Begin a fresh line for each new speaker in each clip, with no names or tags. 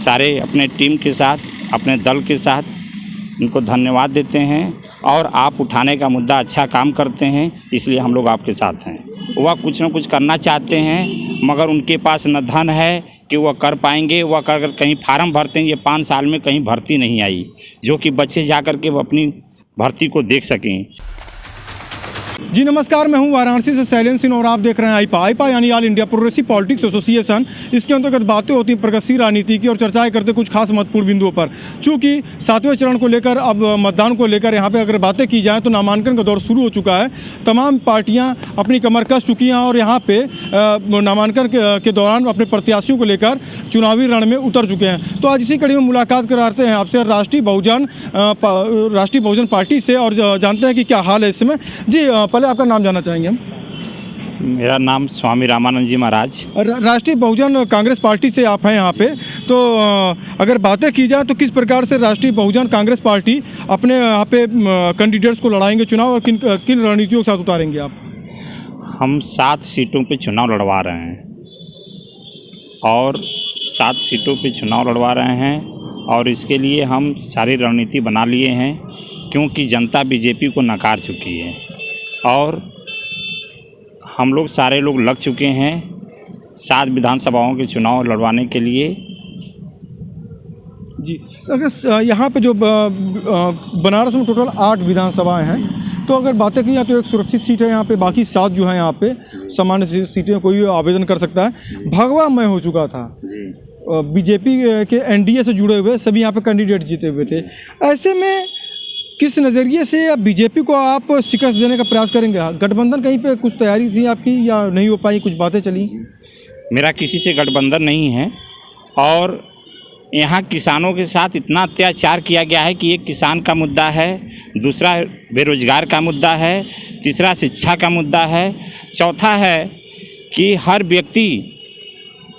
सारे अपने टीम के साथ, अपने दल के साथ इनको धन्यवाद देते हैं। और आप उठाने का मुद्दा अच्छा काम करते हैं, इसलिए हम लोग आपके साथ हैं। वह कुछ न कुछ करना चाहते हैं, मगर उनके पास न धन है कि वह कर पाएंगे। वह अगर कहीं फार्म भरते हैं, ये 5 साल में कहीं भर्ती नहीं आई, जो कि बच्चे जा कर के अपनी भर्ती को देख सकें।
जी नमस्कार, मैं हूं वाराणसी से शैलेंद्र सिंह और आप देख रहे हैं आईपा यानी all India progressive politics association. इसके अंतर्गत बातें होती हैं प्रगतिशील राजनीति की और चर्चाएं करते कुछ खास महत्वपूर्ण बिंदुओं पर। चूँकि 7वें चरण को लेकर, अब मतदान को लेकर यहाँ पे अगर बातें की जाएँ तो नामांकन का दौर शुरू हो चुका है। तमाम पार्टियाँ अपनी कमर कस चुकी हैं और यहाँ पे नामांकन के दौरान अपने प्रत्याशियों को लेकर चुनावी रण में उतर चुके हैं। तो आज इसी कड़ी में मुलाकात कराते हैं आपसे राष्ट्रीय बहुजन पार्टी से और जानते हैं कि क्या हाल है इस समय। जी पहले आपका नाम जानना चाहेंगे हम।
मेरा नाम स्वामी रामानंद जी महाराज।
राष्ट्रीय बहुजन कांग्रेस पार्टी से आप हैं यहाँ पे, तो अगर बातें की जाए तो किस प्रकार से राष्ट्रीय बहुजन कांग्रेस पार्टी अपने यहाँ पे कैंडिडेट्स को लड़ाएंगे चुनाव और किन रणनीतियों के साथ उतारेंगे आप?
हम 7 सीटों पे चुनाव लड़वा रहे हैं और 7 सीटों पे चुनाव लड़वा रहे हैं और इसके लिए हम सारी रणनीति बना लिए हैं, क्योंकि जनता बीजेपी को नकार चुकी है और हम लोग सारे लोग लग चुके हैं 7 विधानसभाओं के चुनाव लड़वाने के लिए।
जी अगर यहाँ पे जो बनारस में टोटल 8 विधानसभाएं हैं, तो अगर बातें की जाए तो एक सुरक्षित सीट है यहाँ पे, बाकी 7 जो हैं यहाँ पे सामान्य सीटें कोई भी आवेदन कर सकता है। भगवा मय हो चुका था, बीजेपी के एनडीए से जुड़े हुए सभी यहाँ पे कैंडिडेट जीते हुए थे। ऐसे में किस नज़रिए से या बीजेपी को आप शिकस्त देने का प्रयास करेंगे? गठबंधन कहीं पे कुछ तैयारी थी आपकी या नहीं हो पाई, कुछ बातें चली?
मेरा किसी से गठबंधन नहीं है और यहाँ किसानों के साथ इतना अत्याचार किया गया है कि एक किसान का मुद्दा है, दूसरा बेरोजगार का मुद्दा है, तीसरा शिक्षा का मुद्दा है, चौथा है कि हर व्यक्ति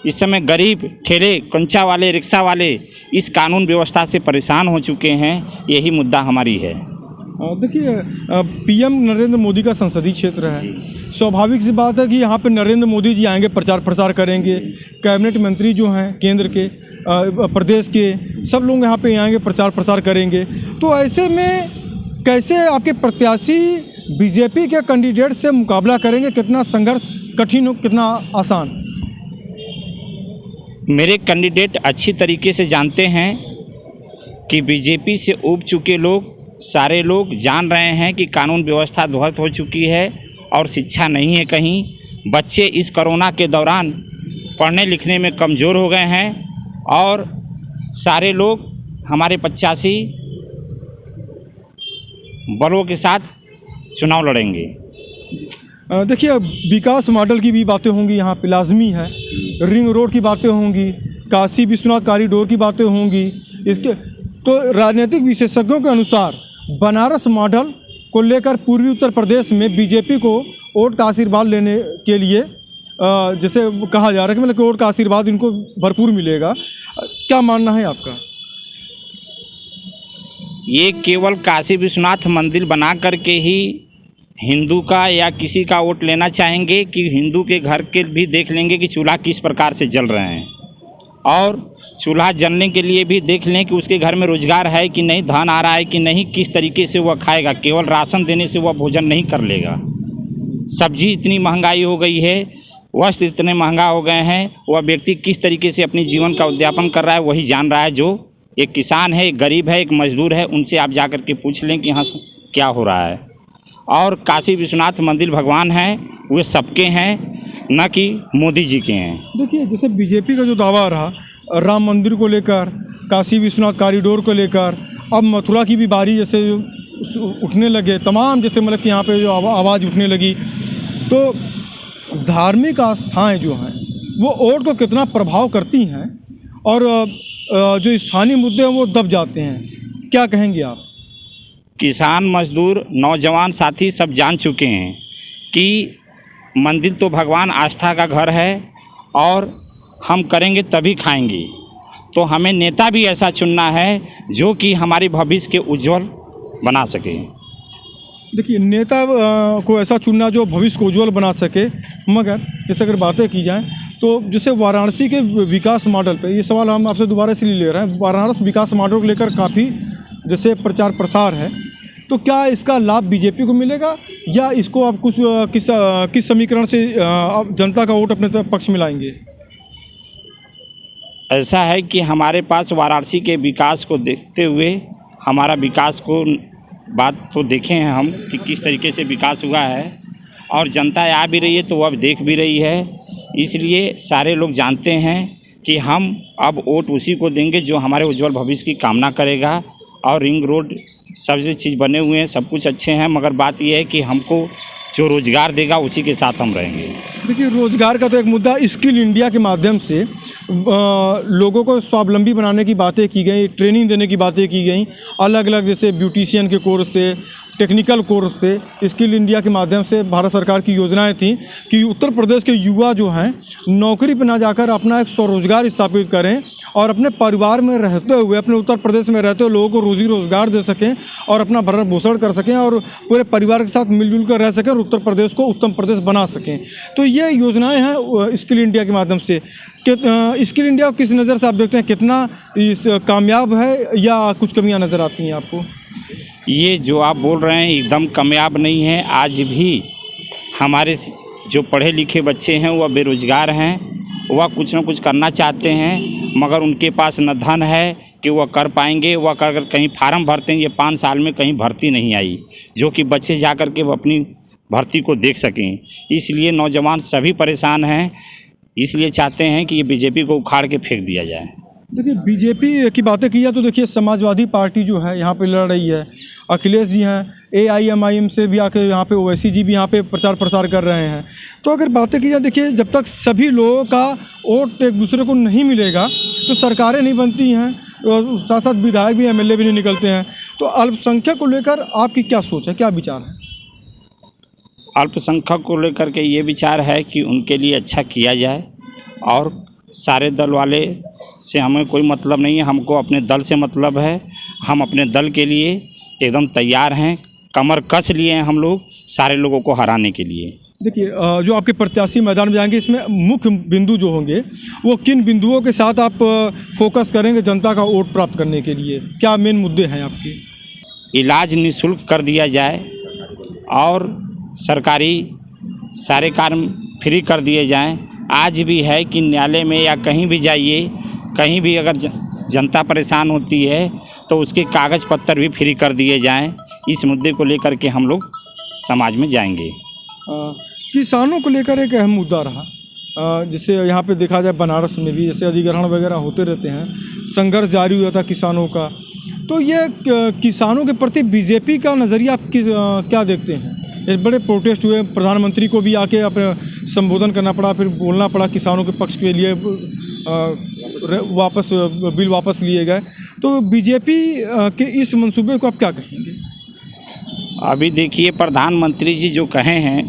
इस समय गरीब, ठेले, कंचा वाले, रिक्शा वाले इस कानून व्यवस्था से परेशान हो चुके हैं। यही मुद्दा हमारी है।
देखिए पीएम नरेंद्र मोदी का संसदीय क्षेत्र है, स्वाभाविक सी बात है कि यहाँ पे नरेंद्र मोदी जी आएंगे, प्रचार प्रसार करेंगे। कैबिनेट मंत्री जो हैं केंद्र के, प्रदेश के, सब लोग यहाँ पे आएंगे, प्रचार प्रसार करेंगे। तो ऐसे में कैसे आपके प्रत्याशी बीजेपी के कैंडिडेट से मुकाबला करेंगे? कितना संघर्ष कठिन हो, कितना आसान?
मेरे कैंडिडेट अच्छी तरीके से जानते हैं कि बीजेपी से ऊब चुके लोग, सारे लोग जान रहे हैं कि कानून व्यवस्था ध्वस्त हो चुकी है और शिक्षा नहीं है कहीं। बच्चे इस कोरोना के दौरान पढ़ने लिखने में कमज़ोर हो गए हैं और सारे लोग हमारे 85 बलों के साथ चुनाव लड़ेंगे।
देखिए विकास मॉडल की भी बातें होंगी, यहाँ पे लाजमी है। रिंग रोड की बातें होंगी, काशी विश्वनाथ कॉरिडोर की बातें होंगी। इसके तो राजनीतिक विशेषज्ञों के अनुसार बनारस मॉडल को लेकर पूर्वी उत्तर प्रदेश में बीजेपी को वोट का आशीर्वाद लेने के लिए जैसे कहा जा रहा है कि मतलब वोट का आशीर्वाद इनको भरपूर मिलेगा। क्या मानना है आपका?
ये केवल काशी विश्वनाथ मंदिर बना करके ही हिंदू का या किसी का वोट लेना चाहेंगे कि हिंदू के घर के भी देख लेंगे कि चूल्हा किस प्रकार से जल रहे हैं और चूल्हा जलने के लिए भी देख लें कि उसके घर में रोजगार है कि नहीं, धन आ रहा है कि नहीं, किस तरीके से वह खाएगा। केवल राशन देने से वह भोजन नहीं कर लेगा। सब्जी इतनी महंगाई हो गई है, वस्त्र इतने महंगा हो गए हैं, वह व्यक्ति किस तरीके से अपने जीवन का उद्यापन कर रहा है वही जान रहा है। जो एक किसान है, एक गरीब है, एक मजदूर है, उनसे आप जा कर के पूछ लें कि यहाँ क्या हो रहा है। और काशी विश्वनाथ मंदिर भगवान हैं, वे सबके हैं, न कि मोदी जी के हैं।
देखिए जैसे बीजेपी का जो दावा रहा राम मंदिर को लेकर, काशी विश्वनाथ कॉरिडोर को लेकर, अब मथुरा की भी बारी जैसे उठने लगे, तमाम जैसे मतलब कि यहाँ पे जो आवाज़ उठने लगी, तो धार्मिक आस्थाएं जो हैं वो वोट को कितना प्रभाव करती हैं और जो स्थानीय मुद्दे हैं वो दब जाते हैं। क्या कहेंगे आप?
किसान, मजदूर, नौजवान साथी सब जान चुके हैं कि मंदिर तो भगवान आस्था का घर है और हम करेंगे तभी खाएंगे। तो हमें नेता भी ऐसा चुनना है जो कि हमारे भविष्य के उज्जवल बना सके।
देखिए नेता को ऐसा चुनना जो भविष्य को उज्जवल बना सके, मगर जैसे अगर बातें की जाएँ तो जैसे वाराणसी के विकास मॉडल पे, ये सवाल हम आपसे दोबारा इसलिए ले रहे हैं, वाराणसी विकास मॉडल को लेकर काफ़ी जैसे प्रचार प्रसार है, तो क्या इसका लाभ बीजेपी को मिलेगा या इसको आप किस समीकरण से आप जनता का वोट अपने पक्ष में लाएंगे?
ऐसा है कि हमारे पास वाराणसी के विकास को देखते हुए, हमारा विकास को बात तो देखे हैं हम कि किस तरीके से विकास हुआ है, और जनता आ भी रही है तो वह देख भी रही है। इसलिए सारे लोग जानते हैं कि हम अब वोट उसी को देंगे जो हमारे उज्जवल भविष्य की कामना करेगा। और रिंग रोड सब चीज़ बने हुए हैं, सब कुछ अच्छे हैं, मगर बात यह है कि हमको जो रोज़गार देगा उसी के साथ हम रहेंगे।
देखिए, रोज़गार का तो एक मुद्दा, स्किल इंडिया के माध्यम से लोगों को स्वावलंबी बनाने की बातें की गई, ट्रेनिंग देने की बातें की गई, अलग अलग जैसे ब्यूटिशियन के कोर्स थे, टेक्निकल कोर्स थे। स्किल इंडिया के माध्यम से भारत सरकार की योजनाएं थी कि उत्तर प्रदेश के युवा जो हैं नौकरी पर ना जाकर अपना एक स्वरोजगार स्थापित करें और अपने परिवार में रहते हुए, अपने उत्तर प्रदेश में रहते हुए लोगों को रोजी रोज़गार दे सकें और अपना भरण पोषण कर सकें और पूरे परिवार के साथ मिलजुल कर रह सकें और उत्तर प्रदेश को उत्तम प्रदेश बना सकें। तो ये योजनाएं हैं स्किल इंडिया के माध्यम से। स्किल इंडिया को किस नज़र से आप देखते हैं, कितना इस कामयाब है या कुछ कमियां नज़र आती हैं आपको?
ये जो आप बोल रहे हैं एकदम कामयाब नहीं है। आज भी हमारे जो पढ़े लिखे बच्चे हैं वह बेरोज़गार हैं, वह कुछ न कुछ करना चाहते हैं, मगर उनके पास न धन है कि वह कर पाएंगे। वह अगर कहीं फार्म भरते हैं, ये 5 साल में कहीं भर्ती नहीं आई जो कि बच्चे जा कर के अपनी भर्ती को देख सकें। इसलिए नौजवान सभी परेशान हैं, इसलिए चाहते हैं कि ये बीजेपी को उखाड़ के फेंक दिया जाए।
देखिए, बीजेपी की बातें की जाए तो देखिए समाजवादी पार्टी जो है यहाँ पे लड़ रही है, अखिलेश जी हैं, AIMIM से भी आके यहाँ पे ओवैसी जी भी यहाँ पे प्रचार प्रसार कर रहे हैं। तो अगर बातें की जाए, देखिए जब तक सभी लोगों का वोट एक दूसरे को नहीं मिलेगा तो सरकारें नहीं बनती हैं, साथ साथ विधायक भी, MLA भी नहीं निकलते हैं। तो अल्पसंख्यक को लेकर आपकी क्या सोच है, क्या विचार है?
अल्पसंख्यक को लेकर के ये विचार है कि उनके लिए अच्छा किया जाए, और सारे दल वाले से हमें कोई मतलब नहीं है, हमको अपने दल से मतलब है। हम अपने दल के लिए एकदम तैयार हैं, कमर कस लिए हैं हम लोग सारे लोगों को हराने के लिए।
देखिए, जो आपके प्रत्याशी मैदान में जाएंगे, इसमें मुख्य बिंदु जो होंगे वो किन बिंदुओं के साथ आप फोकस करेंगे जनता का वोट प्राप्त करने के लिए? क्या मेन मुद्दे हैं आपके?
इलाज निःशुल्क कर दिया जाए और सरकारी सारे कार्य फ्री कर दिए जाएं। आज भी है कि न्यायालय में या कहीं भी जाइए, कहीं भी अगर जनता परेशान होती है तो उसके कागज़ पत्तर भी फ्री कर दिए जाएं। इस मुद्दे को लेकर के हम लोग समाज में जाएंगे।
किसानों को लेकर एक अहम मुद्दा रहा, जैसे यहाँ पे देखा जाए बनारस में भी जैसे अधिग्रहण वगैरह होते रहते हैं, संघर्ष जारी हुआ था किसानों का। तो ये किसानों के प्रति बीजेपी का नज़रिया आप क्या देखते हैं? एक बड़े प्रोटेस्ट हुए, प्रधानमंत्री को भी आके अपने संबोधन करना पड़ा, फिर बोलना पड़ा किसानों के पक्ष के लिए, बिल वापस लिए गए। तो बीजेपी के इस मंसूबे को आप क्या कहेंगे?
अभी देखिए, प्रधानमंत्री जी जो कहे हैं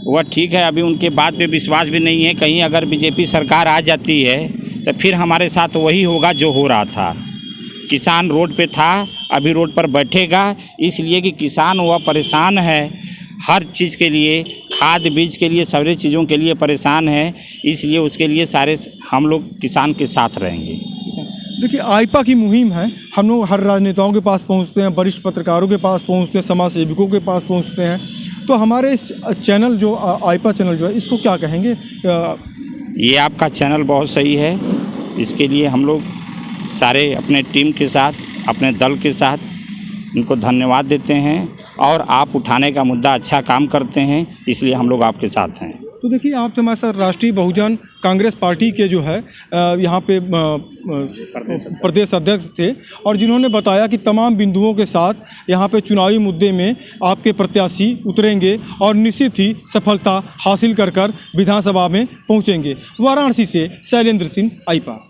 वह ठीक है, अभी उनके बात पे विश्वास भी नहीं है। कहीं अगर बीजेपी सरकार आ जाती है तो फिर हमारे साथ वही होगा जो हो रहा था। किसान रोड पे था, अभी रोड पर बैठेगा, इसलिए कि किसान वह परेशान है, हर चीज़ के लिए, खाद बीज के लिए, सारी चीज़ों के लिए परेशान है। इसलिए उसके लिए सारे हम लोग किसान के साथ रहेंगे।
देखिए, आईपा की मुहिम है, हम लोग हर राजनेताओं के पास पहुंचते हैं, वरिष्ठ पत्रकारों के पास पहुंचते हैं, समाज सेवकों के पास पहुंचते हैं। तो हमारे इस चैनल जो आईपा चैनल जो है, इसको क्या कहेंगे?
ये आपका चैनल बहुत सही है, इसके लिए हम लोग सारे अपने टीम के साथ, अपने दल के साथ इनको धन्यवाद देते हैं। और आप उठाने का मुद्दा अच्छा काम करते हैं, इसलिए हम लोग आपके साथ हैं।
तो देखिए, आप तो हमारे साथ राष्ट्रीय बहुजन कांग्रेस पार्टी के जो है यहाँ पे प्रदेश अध्यक्ष थे, और जिन्होंने बताया कि तमाम बिंदुओं के साथ यहाँ पे चुनावी मुद्दे में आपके प्रत्याशी उतरेंगे और निश्चित ही सफलता हासिल कर विधानसभा में पहुँचेंगे। वाराणसी से शैलेंद्र सिंह, आईपा।